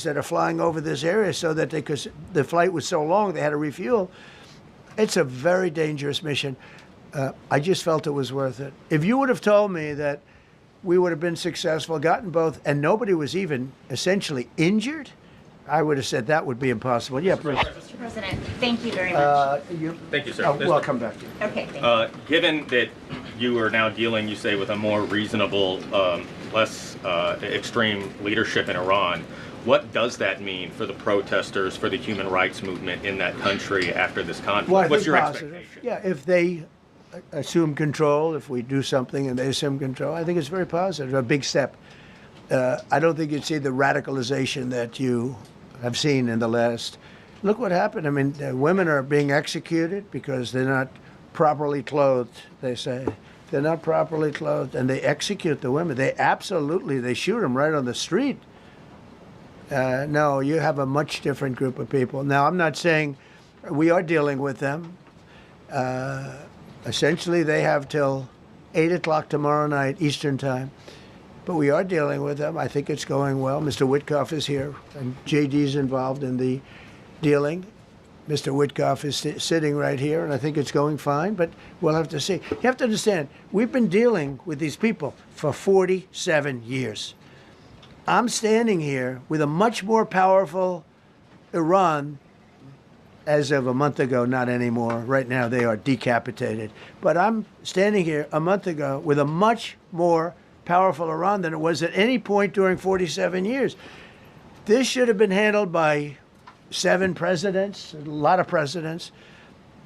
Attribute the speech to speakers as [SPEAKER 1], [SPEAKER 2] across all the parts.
[SPEAKER 1] that are flying over this area so that the flight was so long they had to refuel. It's a very dangerous mission. I just felt it was worth it. If you would have told me that we would have been successful, gotten both, and nobody was even essentially injured, I would have said that would be impossible. Yeah, please.
[SPEAKER 2] Mr. President, thank you very much.
[SPEAKER 3] Thank you, sir.
[SPEAKER 1] Well, I'll come back to you.
[SPEAKER 2] Okay, thank you.
[SPEAKER 3] Given that you are now dealing, you say, with a more reasonable, less extreme leadership in Iran, what does that mean for the protesters, for the human rights movement in that country after this conflict?
[SPEAKER 1] Well,
[SPEAKER 3] What's your
[SPEAKER 1] positive.
[SPEAKER 3] expectation?
[SPEAKER 1] Yeah, if they assume control, if we do something and they assume control, I think it's very positive, a big step. I don't think you'd see the radicalization that you have seen in the last. Look what happened. I mean, women are being executed because they're not properly clothed, they say. They're not properly clothed, and they execute the women. They shoot them right on the street. No, you have a much different group of people. Now, I'm not saying we are dealing with them. Essentially, they have till 8 o'clock tomorrow night, Eastern time. But we are dealing with them. I think it's going well. Mr. Witkoff is here, and JD's involved in the dealing. Mr. Witkoff is sitting right here, and I think it's going fine, but we'll have to see. You have to understand, we've been dealing with these people for 47 years. I'm standing here with a much more powerful Iran as of a month ago, not anymore. Right now, they are decapitated. But I'm standing here a month ago with a much more powerful Iran than it was at any point during 47 years. This should have been handled by 7 presidents, a lot of presidents.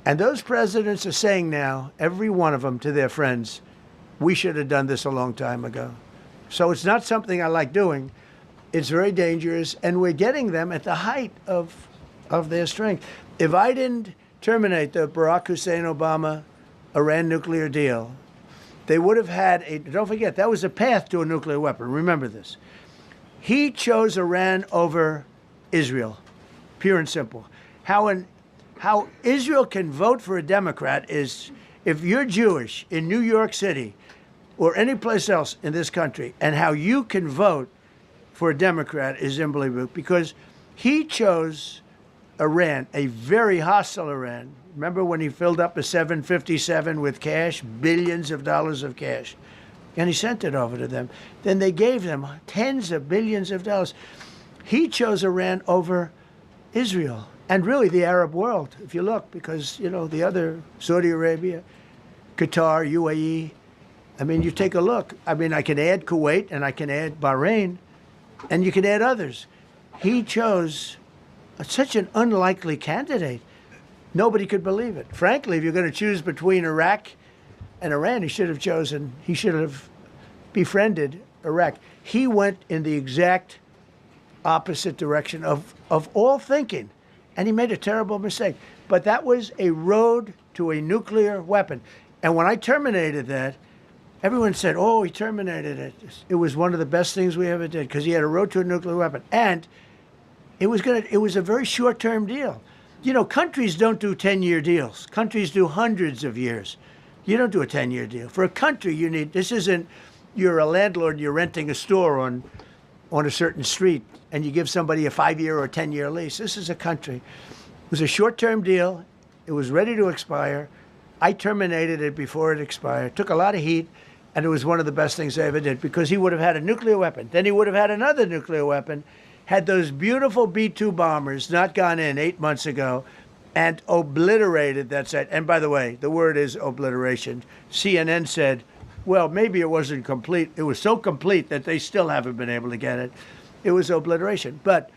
[SPEAKER 1] And those presidents are saying now, every one of them to their friends, we should have done this a long time ago. So it's not something I like doing. It's very dangerous, and we're getting them at the height of their strength. If I didn't terminate the Barack Hussein Obama Iran nuclear deal, they would have had don't forget, that was a path to a nuclear weapon. Remember this. He chose Iran over Israel, pure and simple. How Israel can vote for a Democrat is if you're Jewish in New York City or any place else in this country, and how you can vote for a Democrat is unbelievable, because he chose Iran, a very hostile Iran. Remember when he filled up a 757 with cash, billions of dollars of cash, and he sent it over to them. Then they gave them tens of billions of dollars. He chose Iran over Israel and really the Arab world, if you look, because, you know, the other, Saudi Arabia, Qatar, UAE, I mean, you take a look. I mean, I can add Kuwait and I can add Bahrain, and you can add others. He chose such an unlikely candidate. Nobody could believe it. Frankly, if you're going to choose between Iraq and Iran, he should have befriended Iraq. He went in the exact opposite direction of all thinking, and he made a terrible mistake. But that was a road to a nuclear weapon. And when I terminated that, everyone said, oh, he terminated it. It was one of the best things we ever did, because he had a road to a nuclear weapon. And it was a very short-term deal. You know, countries don't do 10-year deals. Countries do hundreds of years. You don't do a 10-year deal. For a country, this isn't, you're a landlord, you're renting a store on a certain street, and you give somebody a 5-year or 10-year lease. This is a country. It was a short-term deal. It was ready to expire. I terminated it before it expired. Took a lot of heat, and it was one of the best things I ever did, because he would have had a nuclear weapon. Then he would have had another nuclear weapon, had those beautiful B-2 bombers not gone in 8 months ago and obliterated that site. And by the way, the word is obliteration. CNN said, well, maybe it wasn't complete. It was so complete that they still haven't been able to get it. It was obliteration. But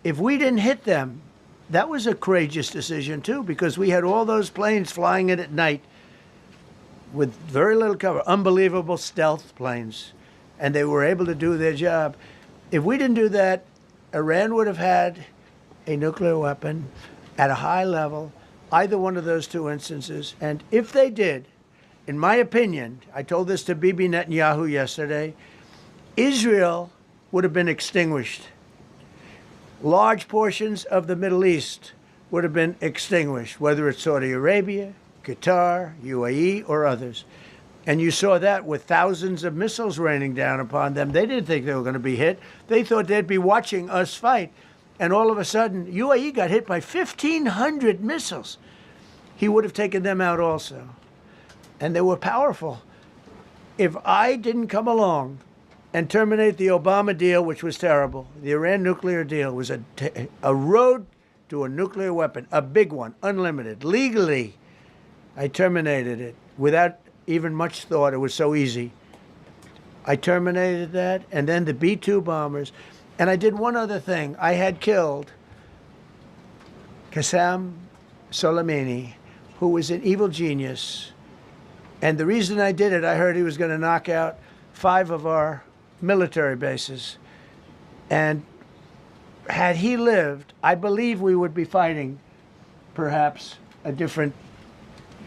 [SPEAKER 1] if we didn't hit them, that was a courageous decision, too, because we had all those planes flying in at night with very little cover, unbelievable stealth planes, and they were able to do their job. If we didn't do that, Iran would have had a nuclear weapon at a high level, either one of those two instances. And if they did, in my opinion, I told this to Bibi Netanyahu yesterday, Israel would have been extinguished. Large portions of the Middle East would have been extinguished, whether it's Saudi Arabia, Qatar, UAE, or others. And you saw that with thousands of missiles raining down upon them. They didn't think they were going to be hit. They thought they'd be watching us fight. And all of a sudden, UAE got hit by 1,500 missiles. He would have taken them out also. And they were powerful. If I didn't come along and terminate the Obama deal, which was terrible, the Iran nuclear deal was a road to a nuclear weapon, a big one, unlimited, legally. I terminated it without even much thought. It was so easy. I terminated that, and then the B-2 bombers. And I did one other thing. I had killed Qasem Soleimani, who was an evil genius. And the reason I did it, I heard he was going to knock out 5 of our military bases. And had he lived, I believe we would be fighting perhaps a different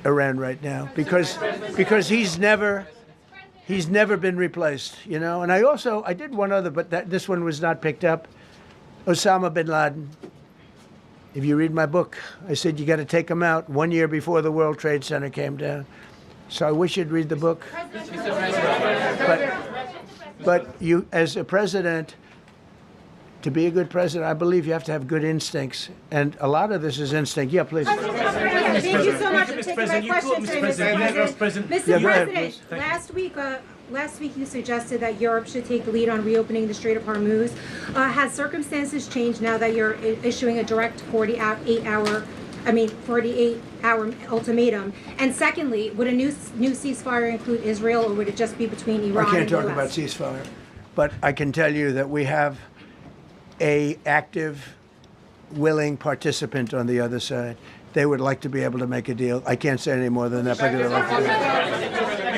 [SPEAKER 1] Iran right now, because he's never been replaced, you know. And I did one other, but this one was not picked up. Osama bin Laden. If you read my book, I said you got to take him out 1 year before the World Trade Center came down. So I wish you'd read the book. But you, as a president, to be a good president, I believe you have to have good instincts. And a lot of this is instinct. Yeah, please.
[SPEAKER 4] Thank you so much for taking my question, Mr. President. Mr. President, last week you suggested that Europe should take the lead on reopening the Strait of Hormuz. Has circumstances changed now that you're issuing a direct 48-hour ultimatum? And secondly, would a new ceasefire include Israel, or would it just be between Iran and the US?
[SPEAKER 1] I can't talk about ceasefire, but I can tell you that we have a active, willing participant on the other side. They would like to be able to make a deal. I can't say any more than that. But they'd like to do it.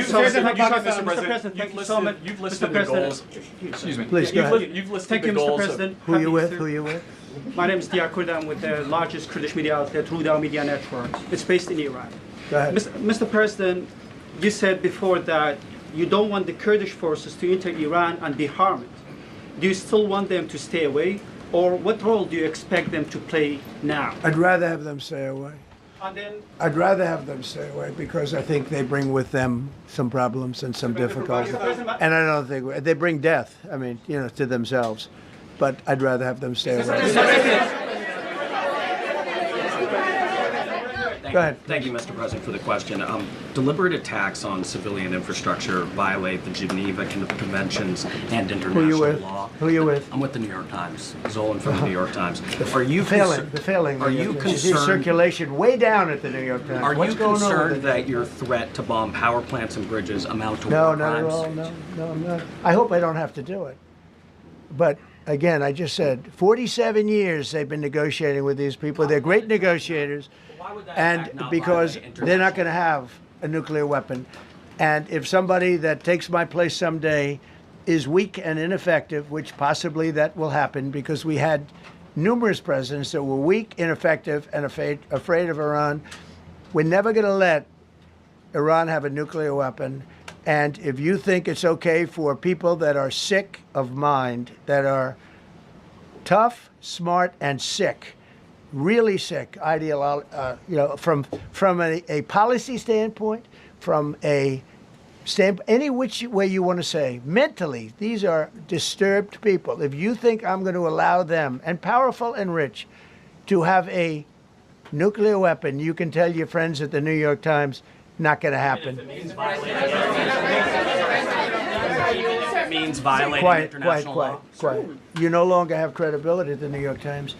[SPEAKER 5] You've listed the goals. Excuse me.
[SPEAKER 1] Please, go ahead.
[SPEAKER 5] You've listed the goals.
[SPEAKER 1] Who are you with? Who are you with?
[SPEAKER 6] My name is Diyar Kurd. I'm with the largest Kurdish media outlet, Ruda Media Network. It's based in Iran.
[SPEAKER 1] Go ahead.
[SPEAKER 6] Mr. President, you said before that you don't want the Kurdish forces to enter Iran and be harmed. Do you still want them to stay away? Or what role do you expect them to play now?
[SPEAKER 1] I'd rather have them stay away.
[SPEAKER 6] And then,
[SPEAKER 1] I'd rather have them stay away because I think they bring with them some problems and some difficulties. And I don't think they bring death, I mean, you know, to themselves. But I'd rather have them stay away. Go ahead.
[SPEAKER 5] Thank you, Mr. President, for the question. Deliberate attacks on civilian infrastructure violate the Geneva Conventions and international law.
[SPEAKER 1] Who are you with?
[SPEAKER 5] I'm with the New York Times. Zolan from the New York Times. Are you
[SPEAKER 1] Are you concerned? Circulation way down at the New York Times.
[SPEAKER 5] Are you concerned that your threat to bomb power plants and bridges amount to
[SPEAKER 1] war
[SPEAKER 5] crimes?
[SPEAKER 1] No, not at all. No, I'm not. I hope I don't have to do it. But again, I just said 47 years they've been negotiating with these people. They're great negotiators. And because they're not going to have a nuclear weapon. And if somebody that takes my place someday is weak and ineffective, which possibly that will happen because we had numerous presidents that were weak, ineffective, and afraid of Iran, we're never going to let Iran have a nuclear weapon. And if you think it's okay for people that are sick of mind, that are tough, smart, and sick, really sick, you know, from a policy standpoint, from a any which way you want to say, mentally, these are disturbed people. If you think I'm going to allow them, and powerful and rich, to have a nuclear weapon, you can tell your friends at the New York Times, not going to happen.
[SPEAKER 5] It means violating international law.
[SPEAKER 1] Quiet. You no longer have credibility at the New York Times.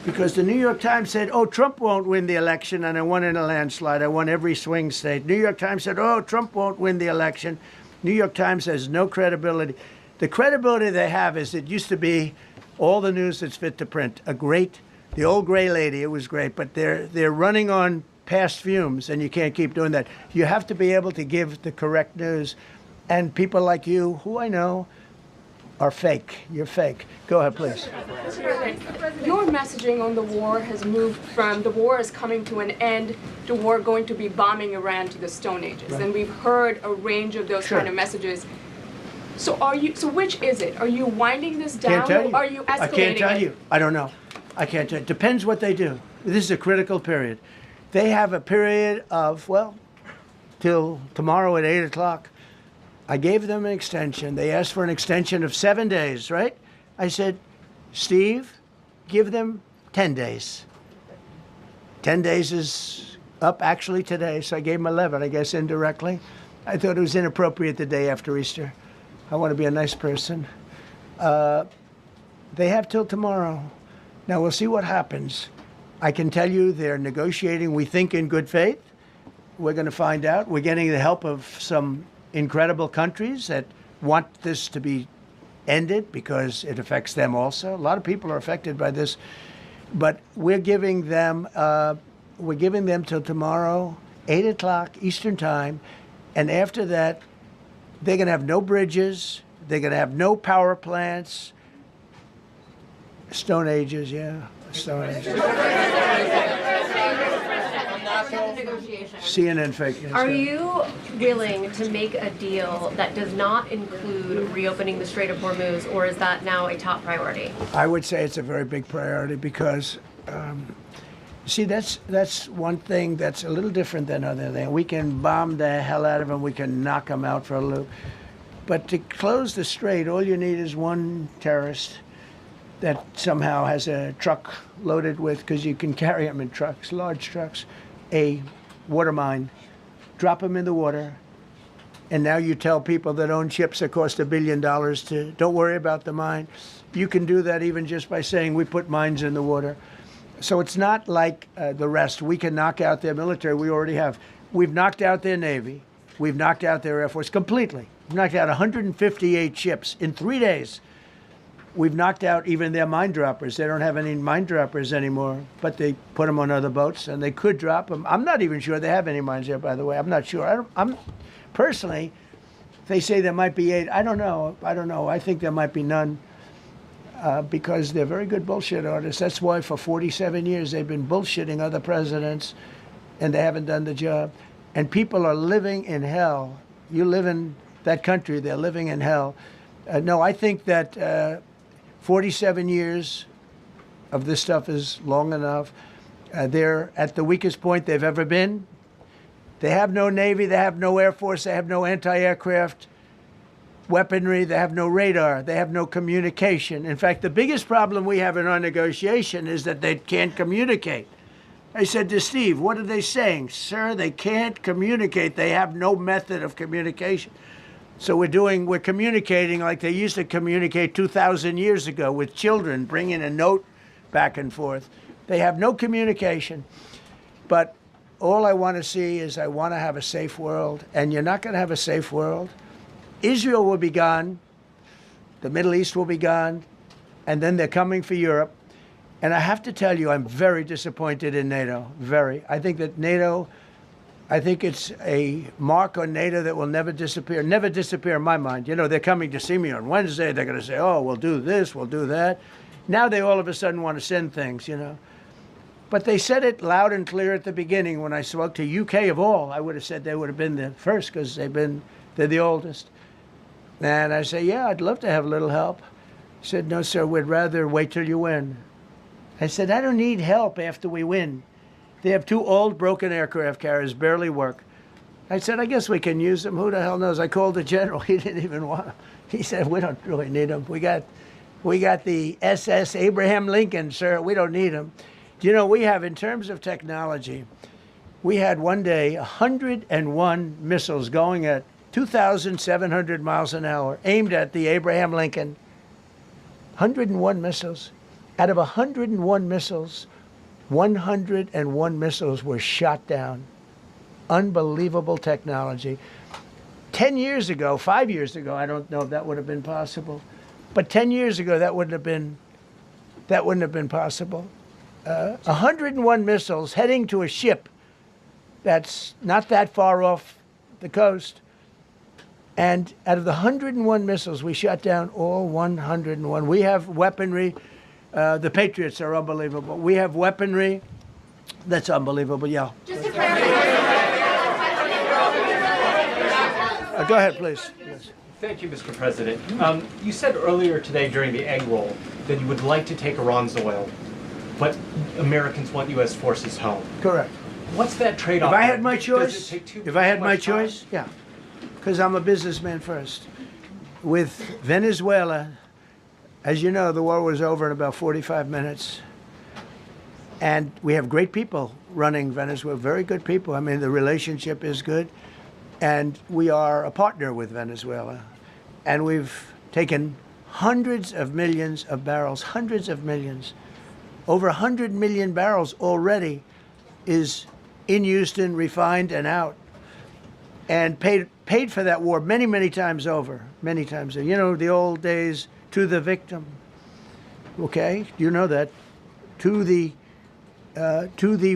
[SPEAKER 1] Because the New York Times said, oh, Trump won't win the election, and I won in a landslide. I won every swing state. New York Times said, oh, Trump won't win the election. New York Times has no credibility. The credibility they have is it used to be all the news that's fit to print. The old gray lady, it was great, but they're running on past fumes, and you can't keep doing that. You have to be able to give the correct news. And people like you, who I know, are fake. You're fake. Go ahead, please.
[SPEAKER 7] Your messaging on the war has moved from the war is coming to an end to war going to be bombing Iran to the Stone Ages. Right. And we've heard a range of those kind of messages. So which is it? Are you winding this down or are you escalating it?
[SPEAKER 1] I can't tell you. I don't know. I can't tell you. Depends what they do. This is a critical period. They have a period of, well, till tomorrow at 8 o'clock. I gave them an extension. They asked for an extension of 7 days, right? I said, Steve, give them 10 days. 10 days is up actually today, so I gave them 11, I guess, indirectly. I thought it was inappropriate the day after Easter. I want to be a nice person. They have till tomorrow. Now, we'll see what happens. I can tell you they're negotiating, we think, in good faith. We're going to find out. We're getting the help of some incredible countries that want this to be ended because it affects them also. A lot of people are affected by this. But we're giving them till tomorrow, 8 o'clock Eastern time. And after that, they're going to have no bridges. They're going to have no power plants. Stone Ages, yeah. Stone Ages. CNN fake news.
[SPEAKER 8] Are you willing to make a deal that does not include reopening the Strait of Hormuz, or is that now a top priority?
[SPEAKER 1] I would say it's a very big priority because, see, that's one thing that's a little different than other things. We can bomb the hell out of them. We can knock them out for a loop. But to close the strait, all you need is one terrorist that somehow has a truck loaded with, because you can carry them in trucks, large trucks, a water mine, drop them in the water, and now you tell people that own ships that cost $1 billion to don't worry about the mine. You can do that even just by saying we put mines in the water. So it's not like the rest. We can knock out their military. We already have. We've knocked out their Navy. We've knocked out their Air Force completely. We've knocked out 158 ships in 3 days. We've knocked out even their mine droppers. They don't have any mine droppers anymore, but they put them on other boats, and they could drop them. I'm not even sure they have any mines there, by the way. I'm not sure. I'm personally, they say there might be 8. I don't know. I think there might be none because they're very good bullshit artists. That's why for 47 years they've been bullshitting other presidents, and they haven't done the job. And people are living in hell. You live in that country, they're living in hell. No, I think that 47 years of this stuff is long enough. They're at the weakest point they've ever been. They have no Navy, they have no Air Force, they have no anti-aircraft weaponry, they have no radar, they have no communication. In fact, the biggest problem we have in our negotiation is that they can't communicate. I said to Steve, what are they saying? Sir, they can't communicate. They have no method of communication. So we're communicating like they used to communicate 2,000 years ago with children, bringing a note back and forth. They have no communication. But all I want to see is I want to have a safe world. And you're not going to have a safe world. Israel will be gone. The Middle East will be gone. And then they're coming for Europe. And I have to tell you, I'm very disappointed in NATO. Very. I think that NATO... I think it's a mark on NATO that will never disappear in my mind. You know, they're coming to see me on Wednesday. They're going to say, oh, we'll do this, we'll do that. Now they all of a sudden want to send things, you know. But they said it loud and clear at the beginning when I spoke to UK of all. I would have said they would have been the first because they're the oldest. And I say, yeah, I'd love to have a little help. He said, no, sir, we'd rather wait till you win. I said, I don't need help after we win. They have 2 old broken aircraft carriers, barely work. I said, I guess we can use them. Who the hell knows? I called the general. He didn't even want them. He said, we don't really need them. We got the SS Abraham Lincoln, sir. We don't need them. You know, we have, in terms of technology, we had one day 101 missiles going at 2,700 miles an hour, aimed at the Abraham Lincoln. 101 missiles. Out of 101 missiles, 101 missiles were shot down. Unbelievable technology. 10 years ago, 5 years ago, I don't know if that would have been possible, but 10 years ago that wouldn't have been possible. 101 missiles heading to a ship that's not that far off the coast. And out of the 101 missiles, we shot down all 101. We have weaponry. The Patriots are unbelievable. We have weaponry that's unbelievable, yeah.
[SPEAKER 8] Just to clarify.
[SPEAKER 1] Go ahead, please. Yes.
[SPEAKER 9] Thank you, Mr. President. You said earlier today during the egg roll that you would like to take Iran's oil, but Americans want U.S. forces home.
[SPEAKER 1] Correct.
[SPEAKER 9] What's that trade-off?
[SPEAKER 1] If I had my
[SPEAKER 9] Does it
[SPEAKER 1] choice,
[SPEAKER 9] take too
[SPEAKER 1] if I had my
[SPEAKER 9] much time?
[SPEAKER 1] choice, yeah, because I'm a businessman first. With Venezuela, as you know, the war was over in about 45 minutes. And we have great people running Venezuela, very good people. I mean, the relationship is good. And we are a partner with Venezuela. And we've taken hundreds of millions of barrels, hundreds of millions. Over 100 million barrels already is in Houston, refined and out. And paid for that war many, many times over, many times over. You know, the old days, to the victim. Okay, you know that. To the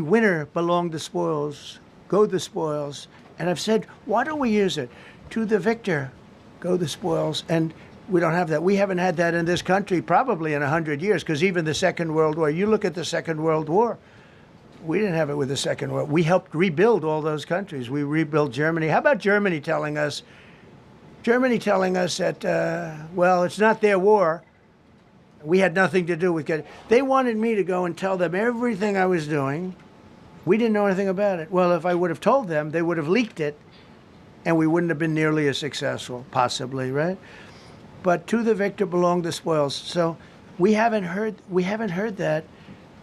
[SPEAKER 1] winner belong the spoils, go the spoils. And I've said, why don't we use it? To the victor go the spoils. And we don't have that. We haven't had that in this country probably in 100 years, because even the Second World War, you look at the Second World War, we didn't have it with the Second World. We helped rebuild all those countries. We rebuilt Germany. How about Germany telling us that, well, it's not their war. We had nothing to do with it. They wanted me to go and tell them everything I was doing. We didn't know anything about it. Well, if I would have told them, they would have leaked it, and we wouldn't have been nearly as successful, possibly, right? But to the victor belong the spoils. So we haven't heard that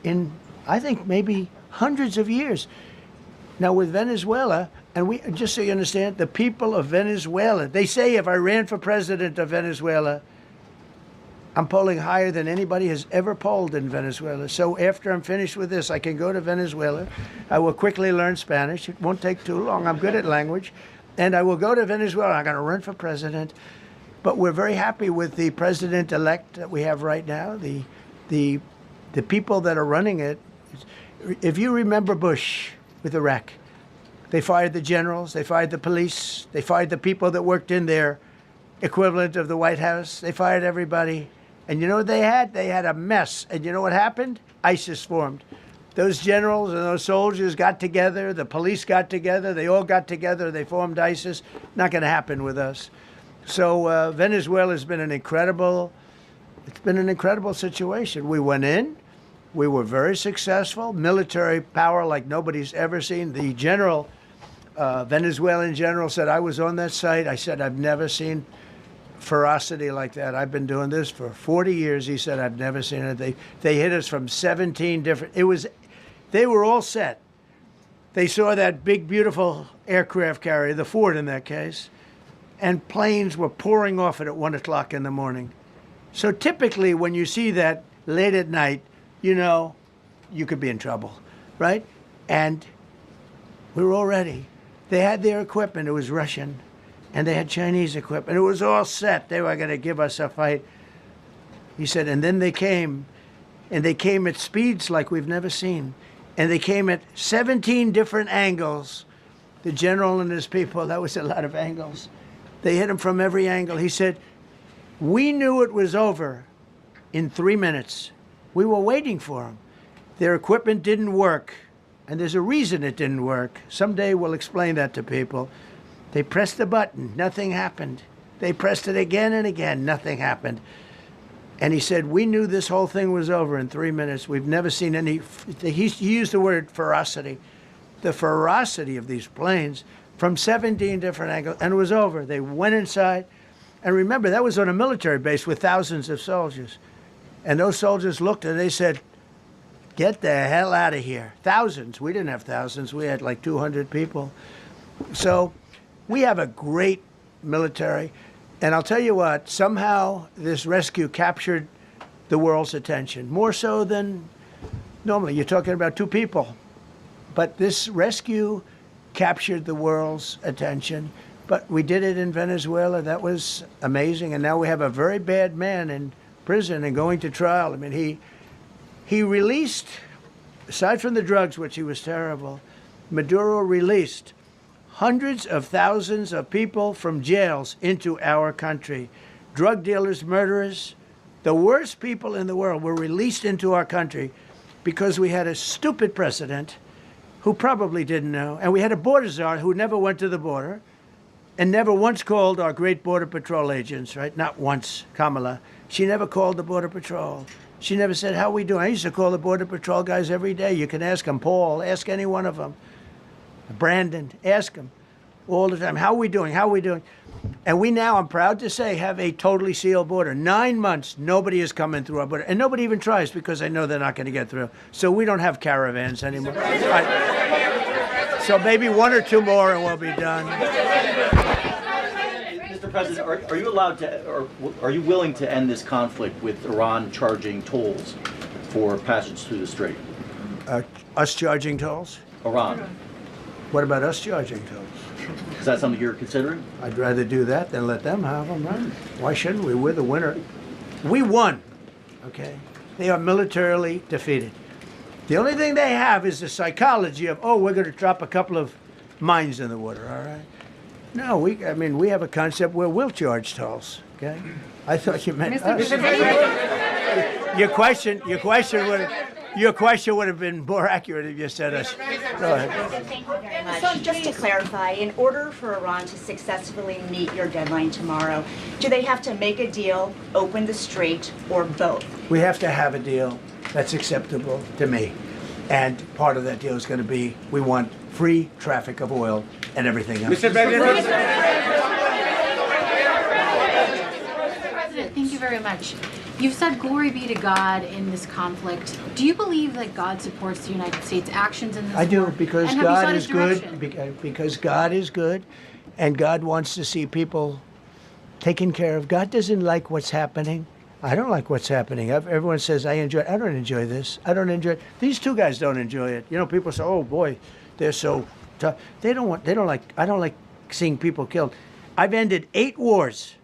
[SPEAKER 1] in, I think, maybe hundreds of years. Now with Venezuela, and we, just so you understand, the people of Venezuela, they say if I ran for president of Venezuela, I'm polling higher than anybody has ever polled in Venezuela. So after I'm finished with this, I can go to Venezuela. I will quickly learn Spanish. It won't take too long. I'm good at language. And I will go to Venezuela. I'm going to run for president. But we're very happy with the president-elect that we have right now, the people that are running it. If you remember Bush with Iraq, they fired the generals, they fired the police, they fired the people that worked in their equivalent of the White House. They fired everybody. And you know what they had? They had a mess. And you know what happened? ISIS formed. Those generals and those soldiers got together. The police got together. They all got together. They formed ISIS. Not going to happen with us. So Venezuela has been an incredible situation. We went in. We were very successful. Military power like nobody's ever seen. The general, Venezuelan general, said, I was on that site. I said, I've never seen ferocity like that. I've been doing this for 40 years. He said, I've never seen it. They hit us from 17 different, they were all set. They saw that big, beautiful aircraft carrier, the Ford in that case, and planes were pouring off it at 1 o'clock in the morning. So typically when you see that late at night, you know, you could be in trouble, right? And we were all ready. They had their equipment. It was Russian. And they had Chinese equipment. It was all set. They were going to give us a fight. He said, and then they came. And they came at speeds like we've never seen. And they came at 17 different angles. The general and his people, that was a lot of angles. They hit him from every angle. He said, we knew it was over in 3 minutes. We were waiting for them. Their equipment didn't work. And there's a reason it didn't work. Someday we'll explain that to people. They pressed the button. Nothing happened. They pressed it again and again. Nothing happened. And he said, we knew this whole thing was over in 3 minutes. We've never seen any, he used the word ferocity. The ferocity of these planes from 17 different angles. And it was over. They went inside. And remember, that was on a military base with thousands of soldiers. And those soldiers looked and they said, get the hell out of here. Thousands. We didn't have thousands. We had like 200 people. So we have a great military. And I'll tell you what, somehow this rescue captured the world's attention, more so than normally. You're talking about 2 people. But this rescue captured the world's attention. But we did it in Venezuela. That was amazing. And now we have a very bad man in prison and going to trial. I mean, he released, aside from the drugs, which he was terrible, Maduro released hundreds of thousands of people from jails into our country. Drug dealers, murderers, the worst people in the world were released into our country because we had a stupid president who probably didn't know. And we had a border czar who never went to the border and never once called our great Border Patrol agents, right? Not once, Kamala. She never called the Border Patrol. She never said, how are we doing? I used to call the Border Patrol guys every day. You can ask them, Paul, ask any one of them. Brandon, ask him all the time, how are we doing? How are we doing? And we now, I'm proud to say, have a totally sealed border. 9 months, nobody is coming through our border. And nobody even tries because they know they're not going to get through. So we don't have caravans anymore. So maybe 1 or 2 more and we'll be done.
[SPEAKER 10] Mr. President, are you allowed to, or are you willing to end this conflict with Iran charging tolls for passage through the strait?
[SPEAKER 1] Us charging tolls?
[SPEAKER 10] Iran.
[SPEAKER 1] What about us charging tolls?
[SPEAKER 10] Is that something you're considering?
[SPEAKER 1] I'd rather do that than let them have them, right? Why shouldn't we? We're the winner. We won, okay? They are militarily defeated. The only thing they have is the psychology of, oh, we're going to drop a couple of mines in the water, all right? No, we have a concept where we'll charge tolls, okay? I thought you meant us. Your question would have been more accurate if you said us. Go ahead.
[SPEAKER 2] Thank you very much. So just to clarify, in order for Iran to successfully meet your deadline tomorrow, do they have to make a deal, open the strait, or both?
[SPEAKER 1] We have to have a deal that's acceptable to me. And part of that deal is going to be we want free traffic of oil and everything else.
[SPEAKER 11] Mr. President, thank you very much. You've said glory be to God in this conflict. Do you believe that God supports the United States' actions in this
[SPEAKER 1] I do,
[SPEAKER 11] war?
[SPEAKER 1] because
[SPEAKER 11] And have you
[SPEAKER 1] God
[SPEAKER 11] sought
[SPEAKER 1] is
[SPEAKER 11] his
[SPEAKER 1] good.
[SPEAKER 11] direction?
[SPEAKER 1] Because God is good, and God wants to see people taken care of. God doesn't like what's happening. I don't like what's happening. Everyone says I enjoy it. I don't enjoy this. I don't enjoy it. These two guys don't enjoy it. You know, people say, "Oh boy, they're so tough." I don't like seeing people killed. I've ended 8 wars.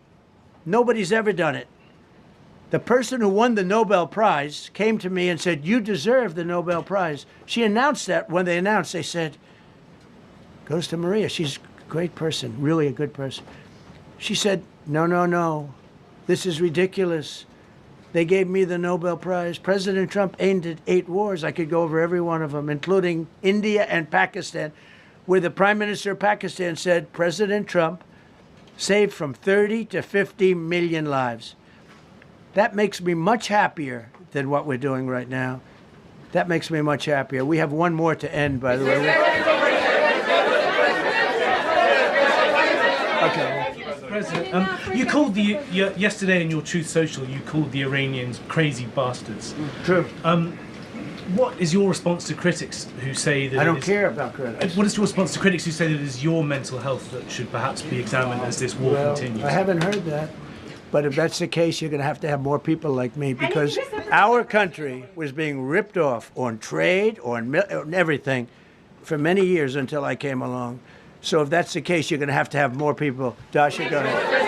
[SPEAKER 1] Nobody's ever done it. The person who won the Nobel Prize came to me and said, "You deserve the Nobel Prize." She announced that when they announced, they said, "Goes to Maria. She's a great person, really a good person." She said, "No, no, no. This is ridiculous. They gave me the Nobel Prize. President Trump ended 8 wars. I could go over every one of them, including India and Pakistan, where the Prime Minister of Pakistan said President Trump saved from 30 to 50 million lives. That makes me much happier than what we're doing right now. That makes me much happier. We have 1 more to end, by the way. Okay.
[SPEAKER 12] President, you called yesterday in your Truth Social, you called the Iranians crazy bastards.
[SPEAKER 1] True.
[SPEAKER 12] What is your response to critics who say that
[SPEAKER 1] I don't care about critics.
[SPEAKER 12] What is your response to critics who say that it is your mental health that should perhaps be examined as this war continues?
[SPEAKER 1] I haven't heard that. But if that's the case, you're going to have more people like me, because our country was being ripped off on trade, on everything, for many years until I came along. So if that's the case, you're going to have more people. Dasha, go ahead.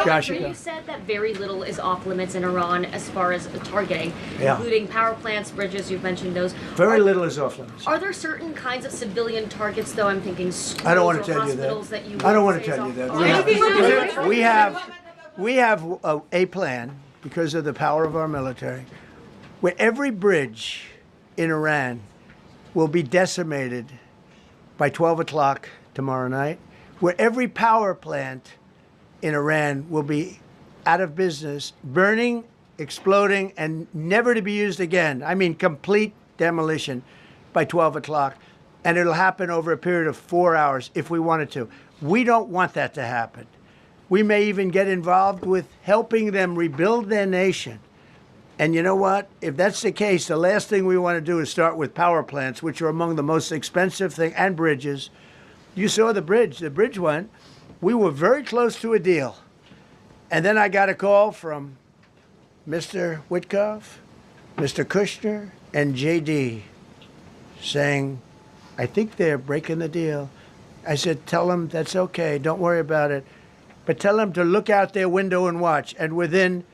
[SPEAKER 1] Dasha,
[SPEAKER 8] You said that very little is off limits in Iran as far as targeting, including power plants, bridges. You've mentioned those.
[SPEAKER 1] Very little is off limits.
[SPEAKER 8] Are there certain kinds of civilian targets, though? I'm thinking schools
[SPEAKER 1] I don't want
[SPEAKER 8] or
[SPEAKER 1] to tell you
[SPEAKER 8] hospitals
[SPEAKER 1] that.
[SPEAKER 8] you
[SPEAKER 1] I don't want
[SPEAKER 8] would
[SPEAKER 1] to
[SPEAKER 8] say
[SPEAKER 1] tell you
[SPEAKER 8] is
[SPEAKER 1] that.
[SPEAKER 8] off-
[SPEAKER 1] We have a plan, because of the power of our military, where every bridge in Iran will be decimated by 12 o'clock tomorrow night, where every power plant in Iran will be out of business, burning, exploding, and never to be used again. I mean, complete demolition by 12 o'clock. And it'll happen over a period of 4 hours if we wanted to. We don't want that to happen. We may even get involved with helping them rebuild their nation. And you know what? If that's the case, the last thing we want to do is start with power plants, which are among the most expensive thing, and bridges. You saw the bridge. The bridge went. We were very close to a deal. And then I got a call from Mr. Witkoff, Mr. Kushner, and JD saying, I think they're breaking the deal. I said, tell them that's okay. Don't worry about it. But tell them to look out their window and watch. And within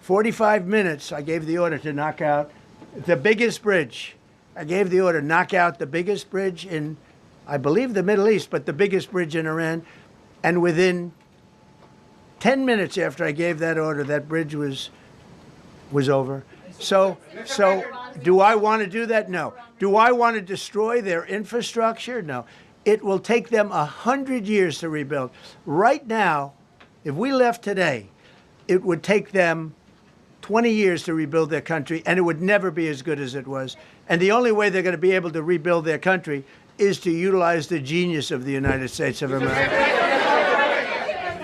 [SPEAKER 1] 45 minutes, I gave the order to knock out the biggest bridge. I gave the order, knock out the biggest bridge in, I believe, the Middle East, but the biggest bridge in Iran. And within 10 minutes after I gave that order, that bridge was over. So do I want to do that? No. Do I want to destroy their infrastructure? No. It will take them 100 years to rebuild. Right now, if we left today, it would take them 20 years to rebuild their country, and it would never be as good as it was. And the only way they're going to be able to rebuild their country is to utilize the genius of the United States of America.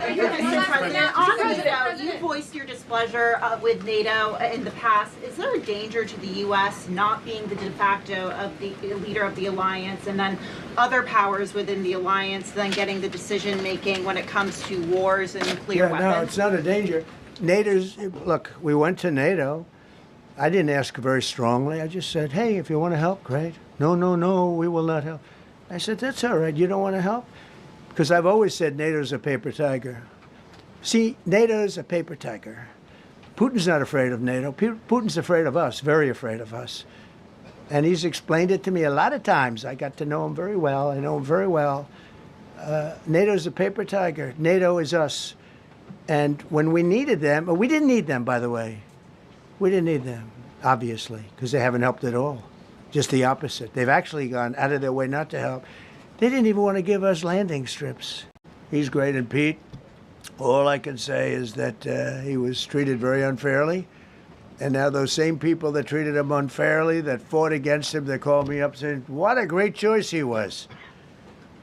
[SPEAKER 2] Mr. President, on NATO, you voiced your displeasure with NATO in the past. Is there a danger to the U.S. not being the de facto of the leader of the alliance, and then other powers within the alliance then getting the decision making when it comes to wars and nuclear weapons?
[SPEAKER 1] No, it's not a danger. Look, we went to NATO. I didn't ask very strongly. I just said, hey, if you want to help, great. No, we will not help. I said, that's all right. You don't want to help? Because I've always said NATO's a paper tiger. See, NATO's a paper tiger. Putin's not afraid of NATO. Putin's afraid of us, very afraid of us. And he's explained it to me a lot of times. I got to know him very well. I know him very well. NATO's a paper tiger. NATO is us. And when we needed them, we didn't need them, by the way. We didn't need them, obviously, because they haven't helped at all. Just the opposite. They've actually gone out of their way not to help. They didn't even want to give us landing strips. He's great, and Pete, all I can say is that he was treated very unfairly. And now those same people that treated him unfairly, that fought against him, they called me up saying, what a great choice he was.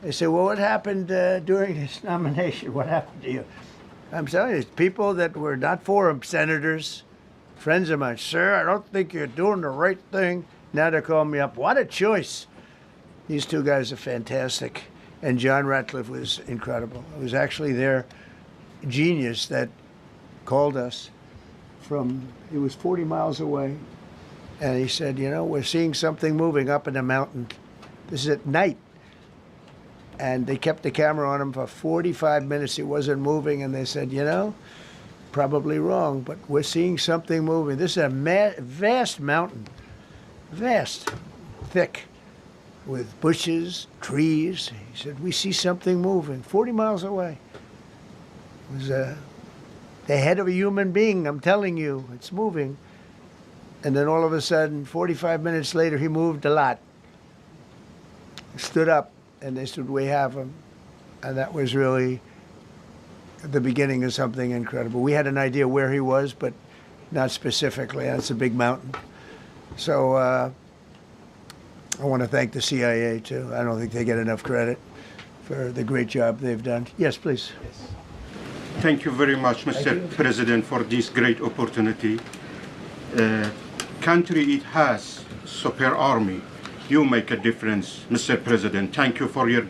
[SPEAKER 1] They said, well, what happened during his nomination? What happened to you? I'm telling you, people that were not for him, senators, friends of mine, sir, I don't think you're doing the right thing. Now they're calling me up. What a choice. These two guys are fantastic. And John Ratcliffe was incredible. It was actually their genius that called us from, he was 40 miles away. And he said, you know, we're seeing something moving up in the mountain. This is at night. And they kept the camera on him for 45 minutes. It wasn't moving. And they said, you know, probably wrong, but we're seeing something moving. This is a vast mountain, vast, thick, with bushes, trees. He said, we see something moving 40 miles away. It was the head of a human being, I'm telling you, it's moving. And then all of a sudden, 45 minutes later, he moved a lot. He stood up, and they said, we have him. And that was really the beginning of something incredible. We had an idea where he was, but not specifically. That's a big mountain. So I want to thank the CIA, too. I don't think they get enough credit for the great job they've done. Yes, please. Yes.
[SPEAKER 13] Thank you very much, Mr. President, for this great opportunity. Country, it has super army. You make a difference, Mr. President. Thank you for your